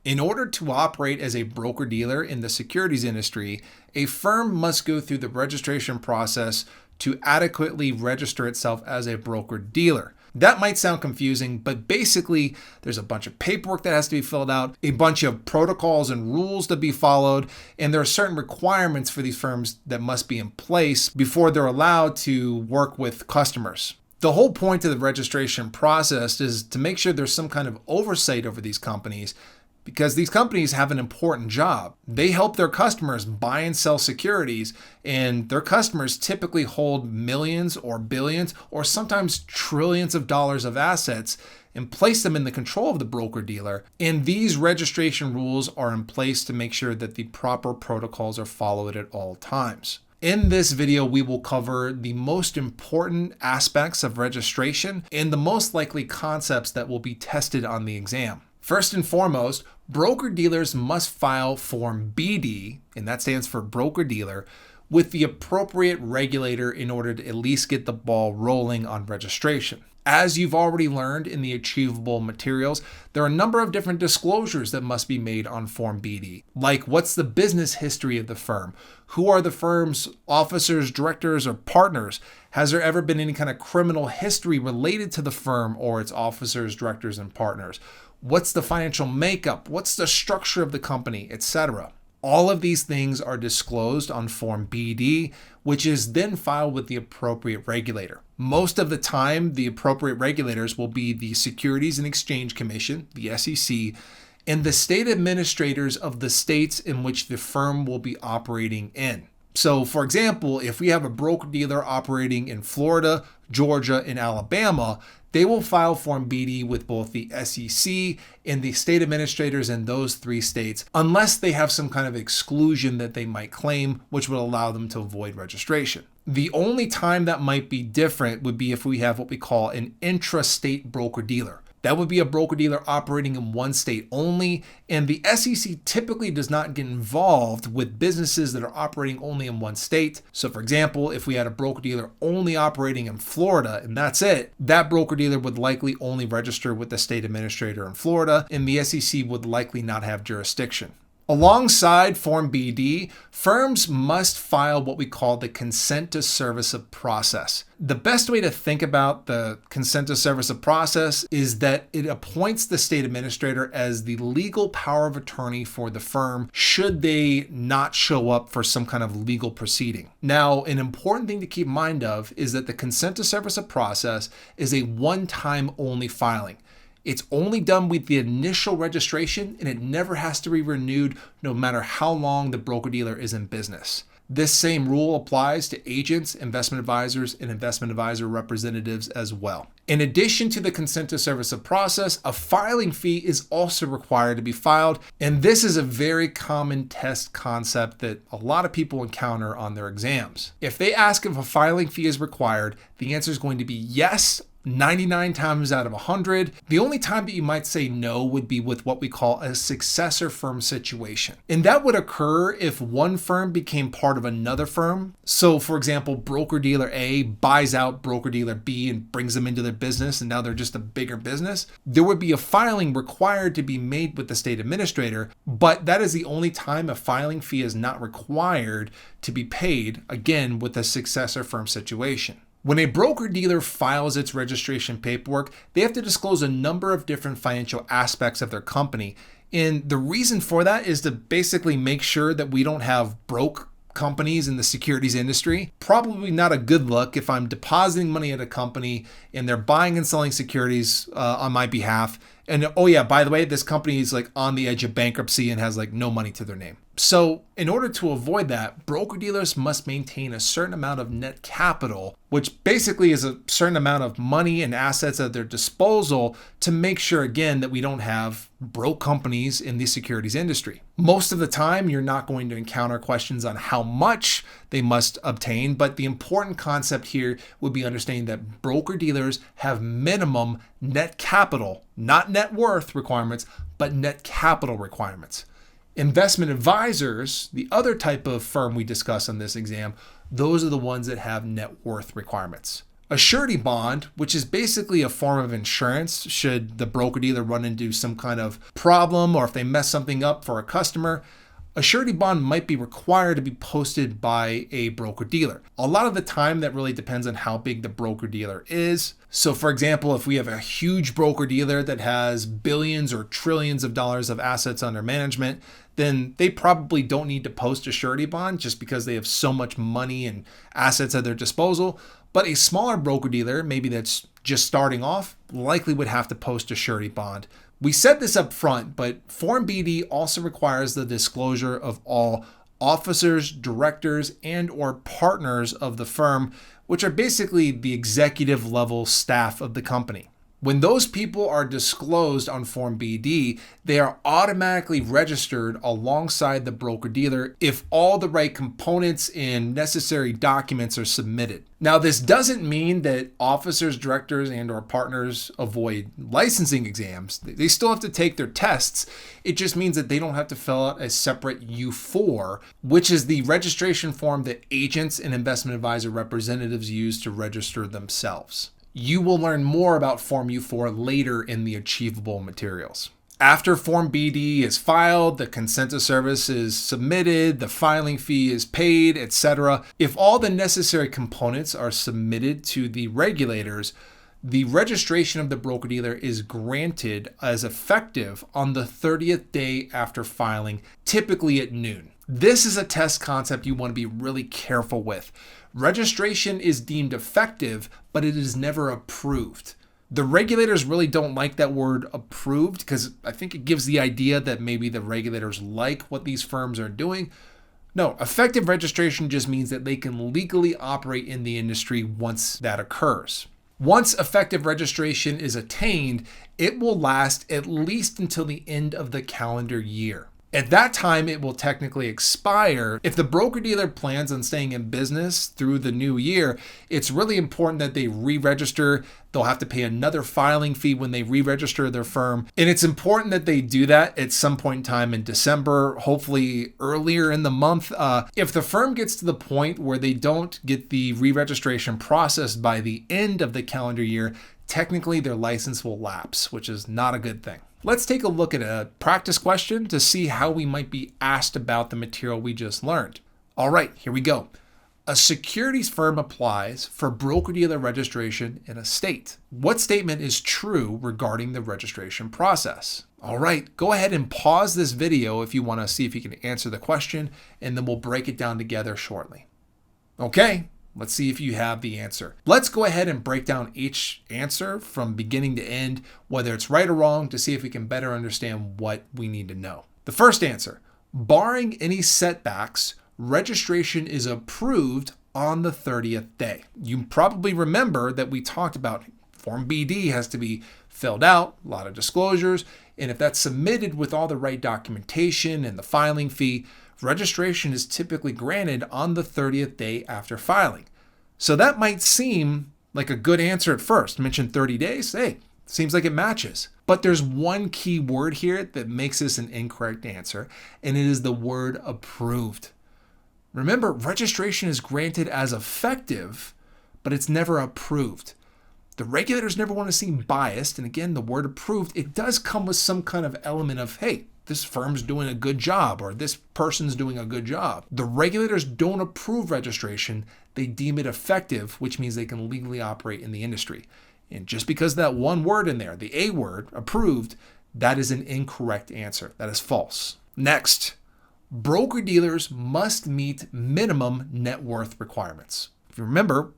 In order to operate as a broker-dealer in the securities industry, a firm must go through the registration process to adequately register itself as a broker-dealer. That might sound confusing, but basically there's a bunch of paperwork that has to be filled out, a bunch of protocols and rules to be followed, and there are certain requirements for these firms that must be in place before they're allowed to work with customers. The whole point of the registration process is to make sure there's some kind of oversight over these companies, because these companies have an important job. They help their customers buy and sell securities, and their customers typically hold millions or billions or sometimes trillions of dollars of assets and place them in the control of the broker-dealer. And these registration rules are in place to make sure that the proper protocols are followed at all times. In this video, we will cover the most important aspects of registration and the most likely concepts that will be tested on the exam. First and foremost, broker-dealers must file Form BD, and that stands for broker-dealer, with the appropriate regulator in order to at least get the ball rolling on registration. As you've already learned in the Achievable materials, there are a number of different disclosures that must be made on Form BD, like what's the business history of the firm? Who are the firm's officers, directors, or partners? Has there ever been any kind of criminal history related to the firm or its officers, directors, and partners? What's the financial makeup? What's the structure of the company, etc.? All of these things are disclosed on Form BD, which is then filed with the appropriate regulator. Most of the time, the appropriate regulators will be the Securities and Exchange Commission, the SEC, and the state administrators of the states in which the firm will be operating in. So, for example, if we have a broker-dealer operating in Florida, Georgia, and Alabama, they will file Form BD with both the SEC and the state administrators in those three states, unless they have some kind of exclusion that they might claim, which would allow them to avoid registration. The only time that might be different would be if we have what we call an intra-state broker-dealer. That would be a broker-dealer operating in one state only, and the SEC typically does not get involved with businesses that are operating only in one state. So for example, if we had a broker-dealer only operating in Florida and that's it, that broker-dealer would likely only register with the state administrator in Florida, and the SEC would likely not have jurisdiction. Alongside Form BD, firms must file what we call the consent to service of process. The best way to think about the consent to service of process is that it appoints the state administrator as the legal power of attorney for the firm should they not show up for some kind of legal proceeding. Now, an important thing to keep in mind of is that the consent to service of process is a one-time only filing. It's only done with the initial registration, and it never has to be renewed no matter how long the broker-dealer is in business. This same rule applies to agents, investment advisors, and investment advisor representatives as well. In addition to the consent to service of process, a filing fee is also required to be filed, and this is a very common test concept that a lot of people encounter on their exams. If they ask if a filing fee is required, the answer is going to be yes 99 times out of 100. The only time that you might say no would be with what we call a successor firm situation. And that would occur if one firm became part of another firm. So for example, broker-dealer A buys out broker-dealer B and brings them into their business, and now they're just a bigger business. There would be a filing required to be made with the state administrator, but that is the only time a filing fee is not required to be paid, again, with a successor firm situation. When a broker-dealer files its registration paperwork, they have to disclose a number of different financial aspects of their company. And the reason for that is to basically make sure that we don't have broke companies in the securities industry. Probably not a good look if I'm depositing money at a company and they're buying and selling securities on my behalf. And oh yeah, by the way, this company is like on the edge of bankruptcy and has like no money to their name. So in order to avoid that, broker-dealers must maintain a certain amount of net capital, which basically is a certain amount of money and assets at their disposal to make sure, again, that we don't have broke companies in the securities industry. Most of the time, you're not going to encounter questions on how much they must obtain, but the important concept here would be understanding that broker-dealers have minimum net capital, not net worth requirements, but net capital requirements. Investment advisors, the other type of firm we discuss on this exam, those are the ones that have net worth requirements. A surety bond, which is basically a form of insurance should the broker-dealer run into some kind of problem or if they mess something up for a customer, a surety bond might be required to be posted by a broker-dealer. A lot of the time, that really depends on how big the broker-dealer is. So for example, if we have a huge broker-dealer that has billions or trillions of dollars of assets under management, then they probably don't need to post a surety bond just because they have so much money and assets at their disposal. But a smaller broker-dealer, maybe that's just starting off, likely would have to post a surety bond. We said this up front, but Form BD also requires the disclosure of all officers, directors, and or partners of the firm, which are basically the executive level staff of the company. When those people are disclosed on Form BD, they are automatically registered alongside the broker-dealer if all the right components and necessary documents are submitted. Now, this doesn't mean that officers, directors, and or partners avoid licensing exams. They still have to take their tests. It just means that they don't have to fill out a separate U4, which is the registration form that agents and investment advisor representatives use to register themselves. You will learn more about Form U4 later in the Achievable materials. After Form BD is filed, the consent of service is submitted, the filing fee is paid, etc. If all the necessary components are submitted to the regulators, the registration of the broker-dealer is granted as effective on the 30th day after filing, typically at noon. This is a test concept you want to be really careful with. Registration is deemed effective, but it is never approved. The regulators really don't like that word approved because I think it gives the idea that maybe the regulators like what these firms are doing. No, effective registration just means that they can legally operate in the industry once that occurs. Once effective registration is attained, it will last at least until the end of the calendar year. At that time, it will technically expire. If the broker-dealer plans on staying in business through the new year, it's really important that they re-register. They'll have to pay another filing fee when they re-register their firm. And it's important that they do that at some point in time in December, hopefully earlier in the month. If the firm gets to the point where they don't get the re-registration processed by the end of the calendar year, technically their license will lapse, which is not a good thing. Let's take a look at a practice question to see how we might be asked about the material we just learned. All right, here we go. A securities firm applies for broker-dealer registration in a state. What statement is true regarding the registration process? All right, go ahead and pause this video if you want to see if you can answer the question, and then we'll break it down together shortly. Okay. Let's see if you have the answer. Let's go ahead and break down each answer from beginning to end, whether it's right or wrong, to see if we can better understand what we need to know. The first answer, barring any setbacks, registration is approved on the 30th day. You probably remember that we talked about Form BD has to be filled out, a lot of disclosures, and if that's submitted with all the right documentation and the filing fee, registration is typically granted on the 30th day after filing. So that might seem like a good answer at first. Mentioned 30 days. Hey, seems like it matches. But there's one key word here that makes this an incorrect answer, and it is the word approved. Remember, registration is granted as effective, but it's never approved. The regulators never want to seem biased, and again, the word approved, it does come with some kind of element of, hey, this firm's doing a good job or this person's doing a good job. The regulators don't approve registration. They deem it effective, which means they can legally operate in the industry. And just because that one word in there, the A word, approved, that is an incorrect answer. That is false. Next, broker-dealers must meet minimum net worth requirements. If you remember,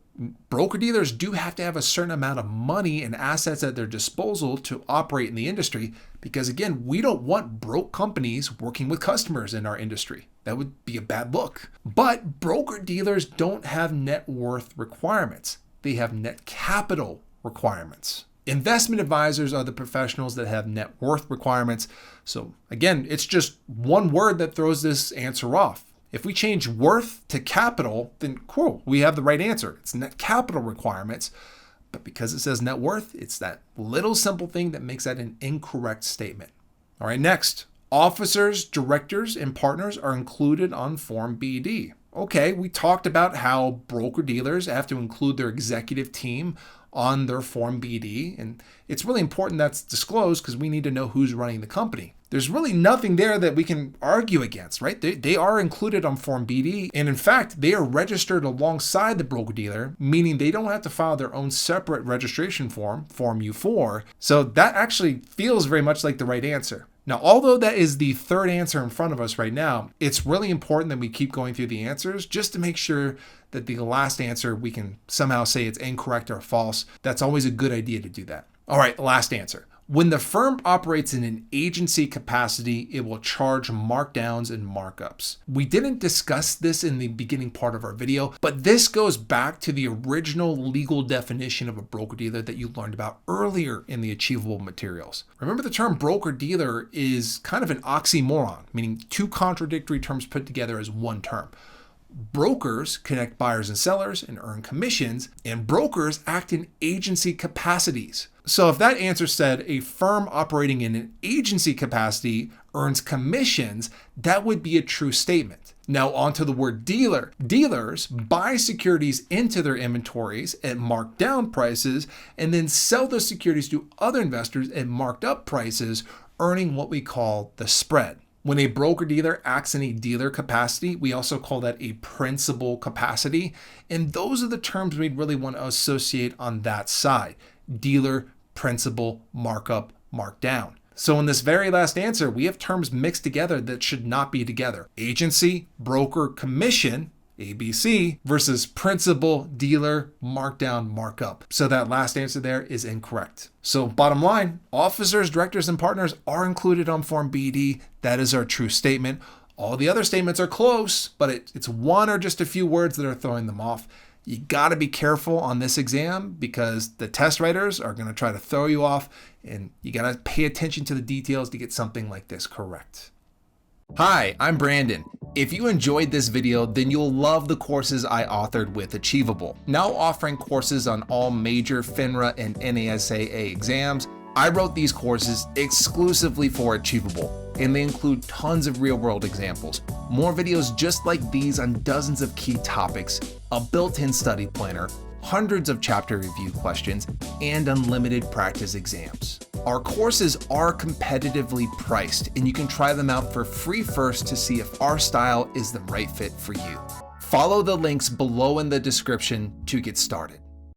broker-dealers do have to have a certain amount of money and assets at their disposal to operate in the industry because, again, we don't want broke companies working with customers in our industry. That would be a bad look. But broker-dealers don't have net worth requirements. They have net capital requirements. Investment advisors are the professionals that have net worth requirements. So, again, it's just one word that throws this answer off. If we change worth to capital, then cool, we have the right answer. It's net capital requirements. But because it says net worth, it's that little simple thing that makes that an incorrect statement. All right, next. Officers, directors, and partners are included on Form BD. Okay, we talked about how broker-dealers have to include their executive team on their Form BD, and it's really important that's disclosed because we need to know who's running the company. There's really nothing there that we can argue against, right? They are included on Form BD, and in fact, they are registered alongside the broker-dealer, meaning they don't have to file their own separate registration form, Form U4, so that actually feels very much like the right answer. Now, although that is the third answer in front of us right now, it's really important that we keep going through the answers just to make sure that the last answer we can somehow say it's incorrect or false. That's always a good idea to do that. All right, last answer. When the firm operates in an agency capacity, it will charge markdowns and markups. We didn't discuss this in the beginning part of our video, but this goes back to the original legal definition of a broker-dealer that you learned about earlier in the Achievable materials. Remember, the term broker-dealer is kind of an oxymoron, meaning two contradictory terms put together as one term. Brokers connect buyers and sellers and earn commissions, and brokers act in agency capacities. So if that answer said a firm operating in an agency capacity earns commissions, that would be a true statement. Now onto the word dealer. Dealers buy securities into their inventories at marked down prices and then sell those securities to other investors at marked up prices, earning what we call the spread. When a broker-dealer acts in a dealer capacity, we also call that a principal capacity. And those are the terms we'd really want to associate on that side. Dealer, principal, markup, markdown. So in this very last answer, we have terms mixed together that should not be together. Agency, broker, commission, ABC, versus principal, dealer, markdown, markup. So that last answer there is incorrect. So bottom line, officers, directors, and partners are included on Form BD. That is our true statement. All the other statements are close, but it's one or just a few words that are throwing them off. You got to be careful on this exam because the test writers are going to try to throw you off, and you got to pay attention to the details to get something like this correct. Hi, I'm Brandon. If you enjoyed this video, then you'll love the courses I authored with Achievable. Now offering courses on all major FINRA and NASAA exams, I wrote these courses exclusively for Achievable, and they include tons of real-world examples, more videos just like these on dozens of key topics, a built-in study planner, hundreds of chapter review questions, and unlimited practice exams. Our courses are competitively priced, and you can try them out for free first to see if our style is the right fit for you. Follow the links below in the description to get started.